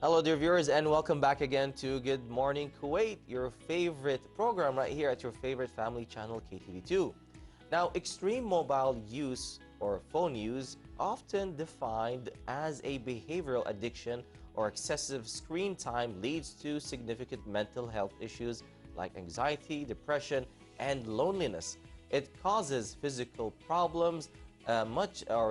Hello, dear viewers, and welcome back again to Good Morning Kuwait, your favorite program right here at your favorite family channel, KTV2. Now, extreme mobile use or phone use, often defined as a behavioral addiction or excessive screen time, leads to significant mental health issues like anxiety, depression, and loneliness. It causes physical problems,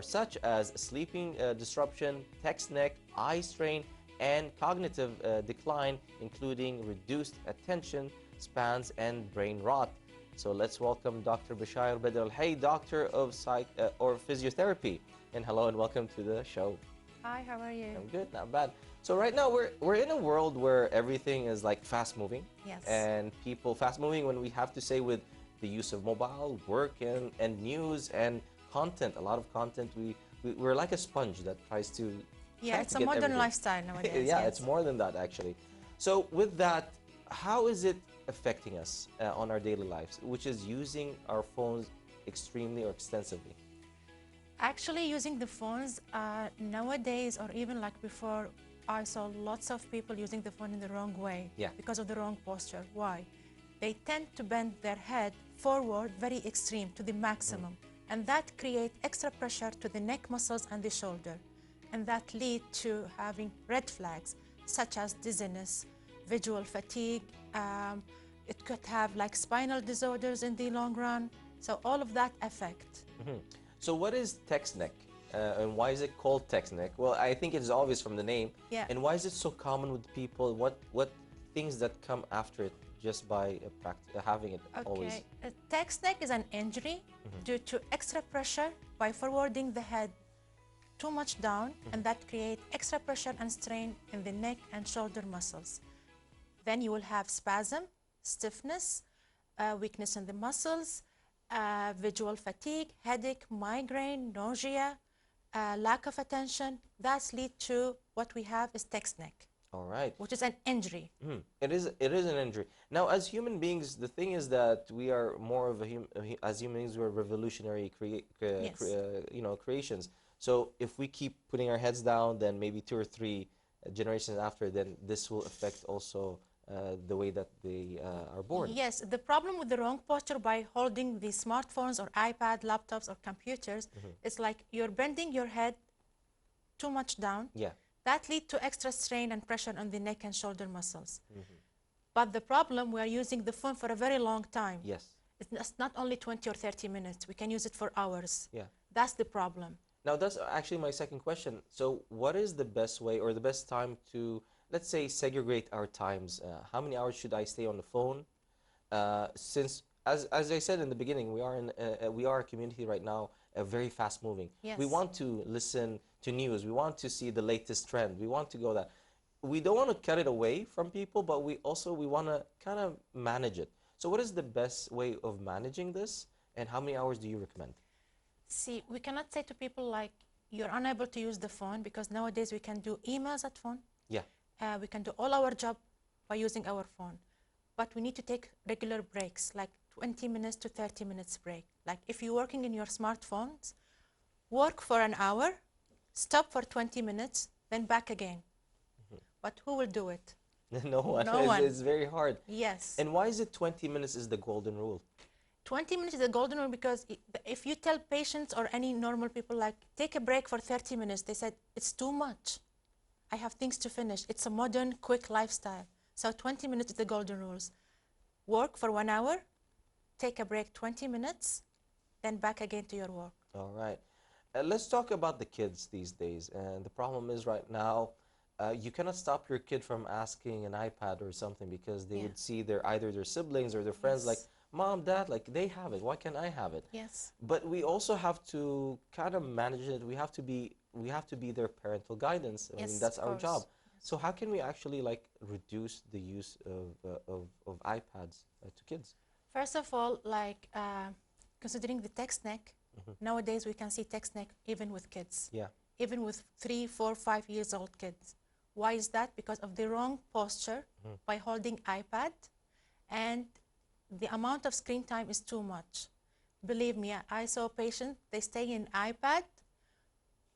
such as sleeping disruption, text neck, eye strain, and cognitive decline, including reduced attention spans and brain rot. So let's welcome Dr. Bashayer Alhay, Doctor of Physiotherapy. And hello and welcome to the show. Hi, how are you? I'm good, not bad. So right now we're in a world where everything is like fast moving. Yes. And people fast moving when we have to say with the use of mobile, work and news and content, a lot of content. We're like a sponge that tries to it's a modern lifestyle nowadays. Yeah, yes. It's more than that actually. So with that, how is it affecting us on our daily lives, which is using our phones extremely or extensively? Actually, using the phones nowadays, or even like before, I saw lots of people using the phone in the wrong way because of the wrong posture. Why? They tend to bend their head forward very extreme to the maximum, and that creates extra pressure to the neck muscles and the shoulder. And that lead to having red flags such as dizziness, visual fatigue. It could have like spinal disorders in the long run. So all of that affect. So what is text neck and why is it called text neck? Well, I think it's obvious from the name. Yeah. And why is it so common with people? What things that come after it just by having it always? Okay, text neck is an injury due to extra pressure by forwarding the head too much down, and that creates extra pressure and strain in the neck and shoulder muscles. Then you will have spasm, stiffness, weakness in the muscles, visual fatigue, headache, migraine, nausea, lack of attention. That leads to what we have is text neck. All right. Which is an injury. It is an injury. Now, as human beings, the thing is that we are more of as human beings, we're revolutionary creations. So if we keep putting our heads down, then maybe 2 or 3 generations after, then this will affect also the way that they are born. Yes, the problem with the wrong posture by holding the smartphones or iPad, laptops or computers is like you're bending your head too much down. Yeah. That leads to extra strain and pressure on the neck and shoulder muscles. But the problem, we are using the phone for a very long time. Yes. It's not only 20 or 30 minutes. We can use it for hours. Yeah. That's the problem. Now, that's actually my second question. So what is the best way or the best time to, let's say, segregate our times? How many hours should I stay on the phone? Since, as I said in the beginning, we are a community right now, very fast moving. Yes. We want to listen to news. We want to see the latest trend. We want to go that. We don't want to cut it away from people, but we want to kind of manage it. So what is the best way of managing this, and how many hours do you recommend? See, we cannot say to people like, you're unable to use the phone, because nowadays we can do emails at phone. Yeah. We can do all our job by using our phone. But we need to take regular breaks, like 20 minutes to 30 minutes break. Like if you're working in your smartphones, work for an hour, stop for 20 minutes, then back again. But who will do it? No one. No one. It's very hard. Yes. And why is it 20 minutes is the golden rule? 20 minutes is the golden rule because if you tell patients or any normal people like, take a break for 30 minutes, they said, it's too much. I have things to finish. It's a modern, quick lifestyle. So 20 minutes is the golden rules. Work for 1 hour, take a break 20 minutes, then back again to your work. All right. Let's talk about the kids these days. And the problem is right now, you cannot stop your kid from asking an iPad or something because they would see either their siblings or their friends like, Mom, Dad, like they have it. Why can't I have it? Yes. But we also have to kind of manage it. We have to be their parental guidance. I mean, that's our job. So how can we actually like reduce the use of iPads to kids? First of all, like considering the text neck, nowadays we can see text neck even with kids. Yeah. Even with 3, 4, 5 years old kids. Why is that? Because of the wrong posture by holding iPad, and the amount of screen time is too much. Believe me, I saw patients, they stay in iPad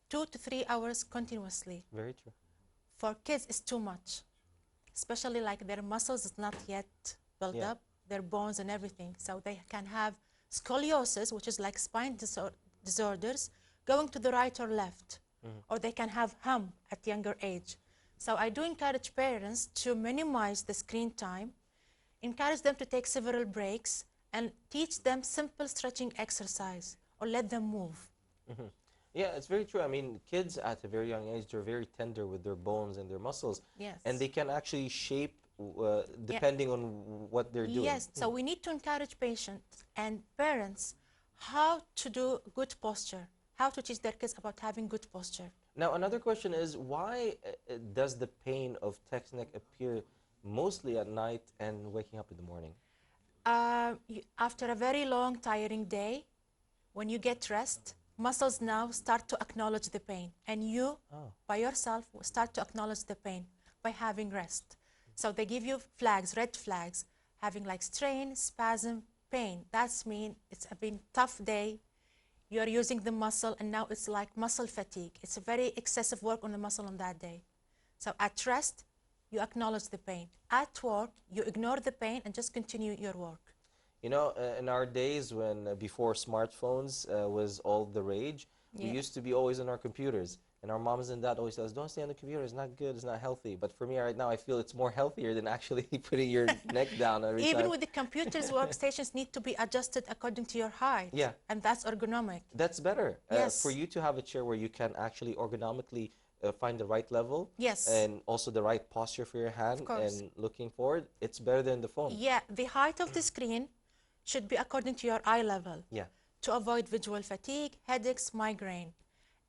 2 to 3 hours continuously. Very true. for kids is too much, especially like their muscles is not yet built up, their bones and everything. So they can have scoliosis, which is like spine disorders, going to the right or left, or they can have hump at younger age. So I do encourage parents to minimize the screen time, encourage them to take several breaks, and teach them simple stretching exercise, or let them move. Yeah, it's very true. I mean, kids at a very young age, they're very tender with their bones and their muscles. Yes. And they can actually shape depending on what they're doing. Yes, so we need to encourage patients and parents how to do good posture, how to teach their kids about having good posture. Now, another question is, why does the pain of text neck appear mostly at night and waking up in the morning? After a very long, tiring day, when you get rest, muscles now start to acknowledge the pain. And you, by yourself, will start to acknowledge the pain by having rest. So they give you flags, red flags, having like strain, spasm, pain. That's mean it's been a tough day. You're using the muscle, and now it's like muscle fatigue. It's a very excessive work on the muscle on that day. So at rest, you acknowledge the pain. At work, you ignore the pain and just continue your work. You know, in our days when before smartphones was all the rage, we used to be always on our computers. And our moms and dad always tell us, don't stay on the computer, it's not good, it's not healthy. But for me right now, I feel it's more healthier than actually putting your neck down every time. Even with the computers, workstations need to be adjusted according to your height. Yeah. And that's ergonomic. That's better. Yes. For you to have a chair where you can actually ergonomically find the right level. Yes. And also the right posture for your hand and looking forward, it's better than the phone. Yeah, the height of the screen should be according to your eye level. Yeah. To avoid visual fatigue, headaches, migraine.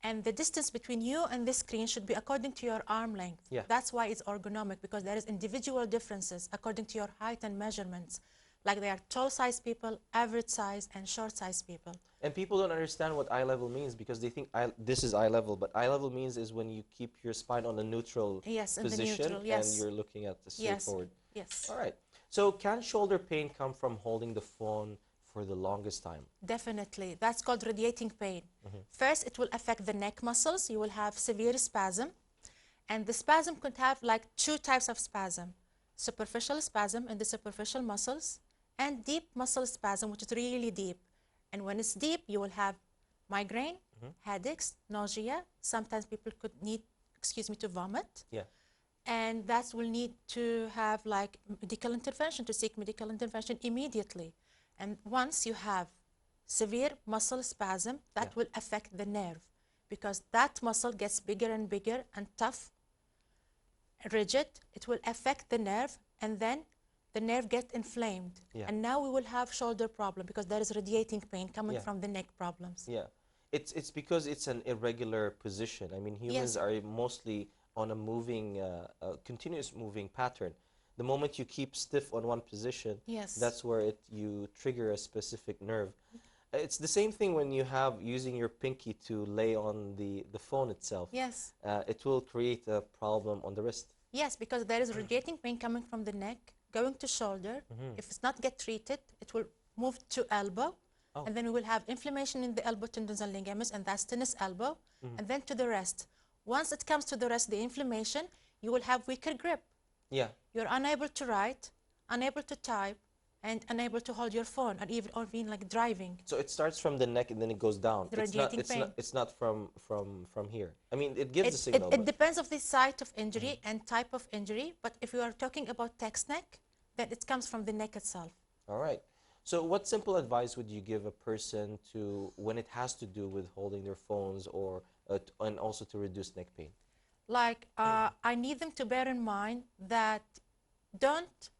And the distance between you and the screen should be according to your arm length. Yeah. That's why it's ergonomic, because there is individual differences according to your height and measurements. Like there are tall-sized people, average size, and short-sized people. And people don't understand what eye level means because they think this is eye level, but eye level means is when you keep your spine on a neutral position and you're looking at the straight forward. Yes. All right. So can shoulder pain come from holding the phone for the longest time? Definitely. That's called radiating pain. First, it will affect the neck muscles. You will have severe spasm. And the spasm could have like two types of spasm. Superficial spasm in the superficial muscles, and deep muscle spasm, which is really deep. And when it's deep, you will have migraine, headaches, nausea. Sometimes people could need, to vomit. Yeah. And that will need to have like medical intervention, to seek medical intervention immediately. And once you have severe muscle spasm, that will affect the nerve, because that muscle gets bigger and bigger and tough, rigid. It will affect the nerve, and then the nerve gets inflamed. And now we will have shoulder problem because there is radiating pain coming from the neck problems. Yeah, it's because it's an irregular position. I mean, humans are mostly on a moving, continuous moving pattern. The moment you keep stiff on one position, that's where you trigger a specific nerve. It's the same thing when you have using your pinky to lay on the phone itself. Yes. It will create a problem on the wrist. Yes, because there is radiating pain coming from the neck, going to shoulder. If it's not get treated, it will move to elbow. And then we will have inflammation in the elbow tendons and ligaments, and that's tennis elbow. And then to the wrist. Once it comes to the wrist, the inflammation, you will have weaker grip. Yeah. You're unable to write, unable to type, and unable to hold your phone, or even like driving. So it starts from the neck and then it goes down. It's not from here. I mean, it gives a signal. It depends on the site of injury and type of injury, but if you are talking about text neck, then it comes from the neck itself. All right. So what simple advice would you give a person to when it has to do with holding their phones or and also to reduce neck pain? Like, I need them to bear in mind that don't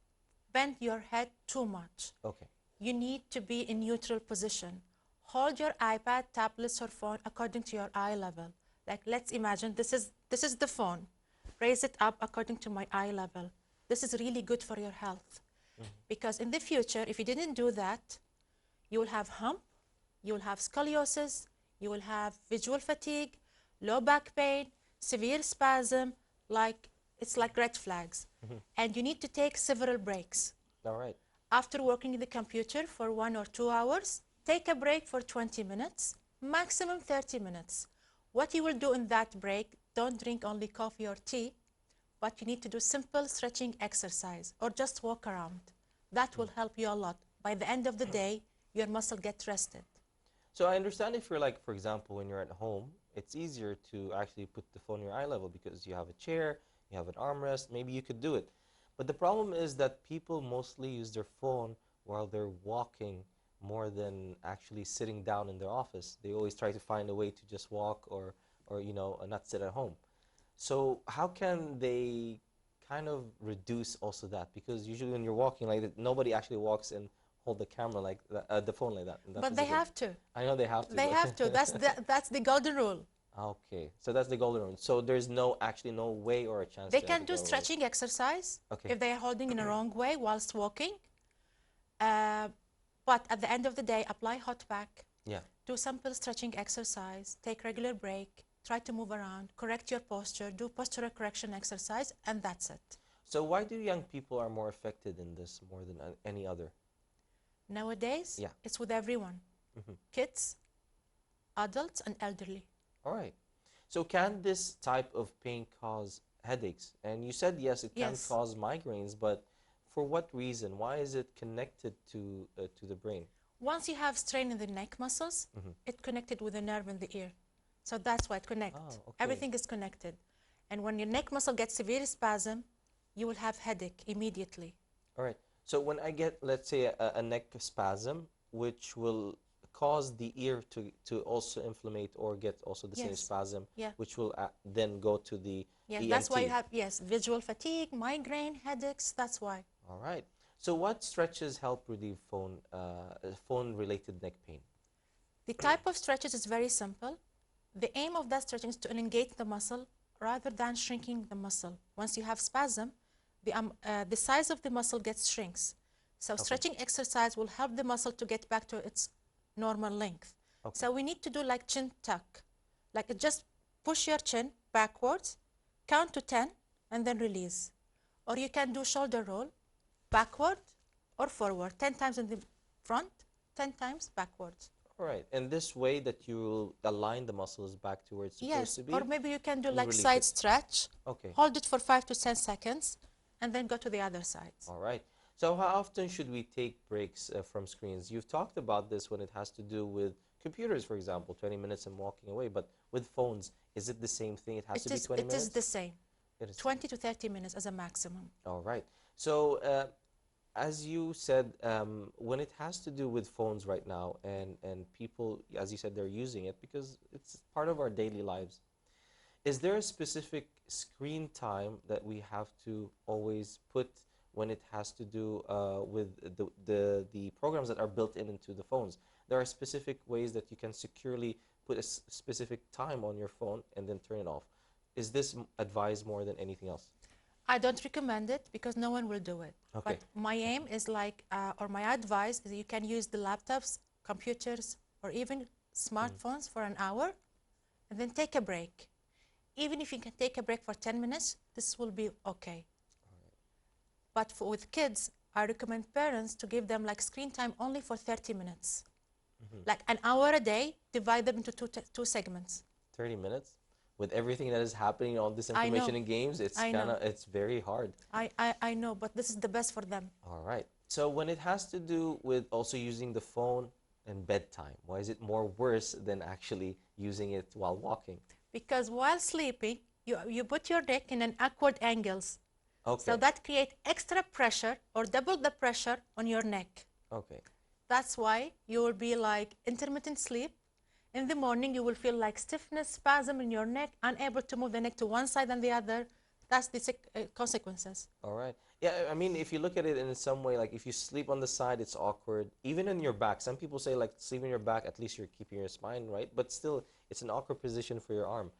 bend your head too much. Okay. You need to be in neutral position. Hold your iPad, tablets, or phone according to your eye level. Like, let's imagine this is the phone. Raise it up according to my eye level. This is really good for your health. Because in the future, if you didn't do that, you will have hump, you will have scoliosis, you will have visual fatigue, low back pain, severe spasm, it's like red flags. And you need to take several breaks. All right. After working in the computer for 1 or 2 hours, take a break for 20 minutes, maximum 30 minutes. What you will do in that break, don't drink only coffee or tea. but you need to do simple stretching exercise or just walk around. That will help you a lot. By the end of the day, your muscle gets rested. So I understand if you're like, for example, when you're at home, it's easier to actually put the phone near eye level because you have a chair, you have an armrest, maybe you could do it. But the problem is that people mostly use their phone while they're walking more than actually sitting down in their office. They always try to find a way to just walk or you know, not sit at home. So how can they kind of reduce also that? Because usually when you're walking like that, nobody actually walks and hold the camera like that, the phone like that. But they have to. I know they have to. They have to. That's the golden rule. Okay, so that's the golden rule. So there's actually no way or a chance. They can do stretching exercise if they are holding in a wrong way whilst walking. But at the end of the day, apply hot pack. Yeah. Do simple stretching exercise. Take regular break. Try to move around. Correct your posture. Do postural correction exercise, and that's it. So why do young people are more affected in this more than any other? Nowadays, it's with everyone. Kids, adults, and elderly. All right. So can this type of pain cause headaches? And you said yes, it can cause migraines, but for what reason? Why is it connected to the brain? Once you have strain in the neck muscles, it's connected with the nerve in the ear. So that's why it connects. Oh, okay. Everything is connected. And when your neck muscle gets severe spasm, you will have headache immediately. All right. So when I get, let's say, a neck spasm, which will cause the ear to also inflame or get also the same spasm, which will then go to the ENT. That's why you have, visual fatigue, migraine, headaches, that's why. All right. So what stretches help relieve phone-related neck pain? The type of stretches is very simple. The aim of that stretching is to elongate the muscle rather than shrinking the muscle. Once you have spasm, the size of the muscle shrinks. So stretching exercise will help the muscle to get back to its normal length. So we need to do like chin tuck. Like just push your chin backwards, count to 10, and then release. Or you can do shoulder roll, backward or forward, 10 times in the front, 10 times backwards. All right, and this way that you will align the muscles back to where it's supposed to be? Or maybe you can do like side stretch. Hold it for 5 to 10 seconds, and then go to the other side. All right. So how often should we take breaks from screens? You've talked about this when it has to do with computers, for example, 20 minutes and walking away. But with phones, is it the same thing? It has to be 20 minutes? It is the same. 20 to 30 minutes as a maximum. All right. So as you said, when it has to do with phones right now, and people, as you said, they're using it because it's part of our daily lives. Is there a specific screen time that we have to always put when it has to do with the programs that are built into the phones? There are specific ways that you can securely put a specific time on your phone and then turn it off. Is this advised more than anything else? I don't recommend it because no one will do it. But my aim is like, or my advice is you can use the laptops, computers, or even smartphones for an hour and then take a break. Even if you can take a break for 10 minutes, this will be okay. But with kids, I recommend parents to give them like screen time only for 30 minutes. Like an hour a day, divide them into two segments. 30 minutes? With everything that is happening, all this information in games, it's very hard. I know, but this is the best for them. All right. So when it has to do with also using the phone and bedtime, why is it more worse than actually using it while walking? Because while sleeping, you put your neck in an awkward angles. So that creates extra pressure or double the pressure on your neck. That's why you will be like intermittent sleep. In the morning, you will feel like stiffness, spasm in your neck, unable to move the neck to one side and the other. That's the consequences. All right. Yeah, I mean, if you look at it in some way, like if you sleep on the side, it's awkward. Even in your back, some people say like sleep on your back, at least you're keeping your spine right. But still, it's an awkward position for your arm.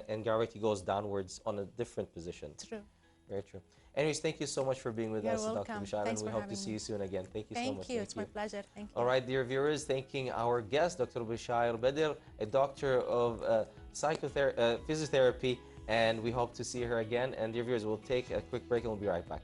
And gravity goes downwards on a different position. True. Very true. Anyways, thank you so much for being with us, Dr. Bashayer, and we hope to see you soon again. Thank you so much. Thank you. It's my pleasure. Thank you. All right, dear viewers, thanking our guest, Dr. Bashayer Alhay, a doctor of physiotherapy, and we hope to see her again. And dear viewers, we'll take a quick break and we'll be right back.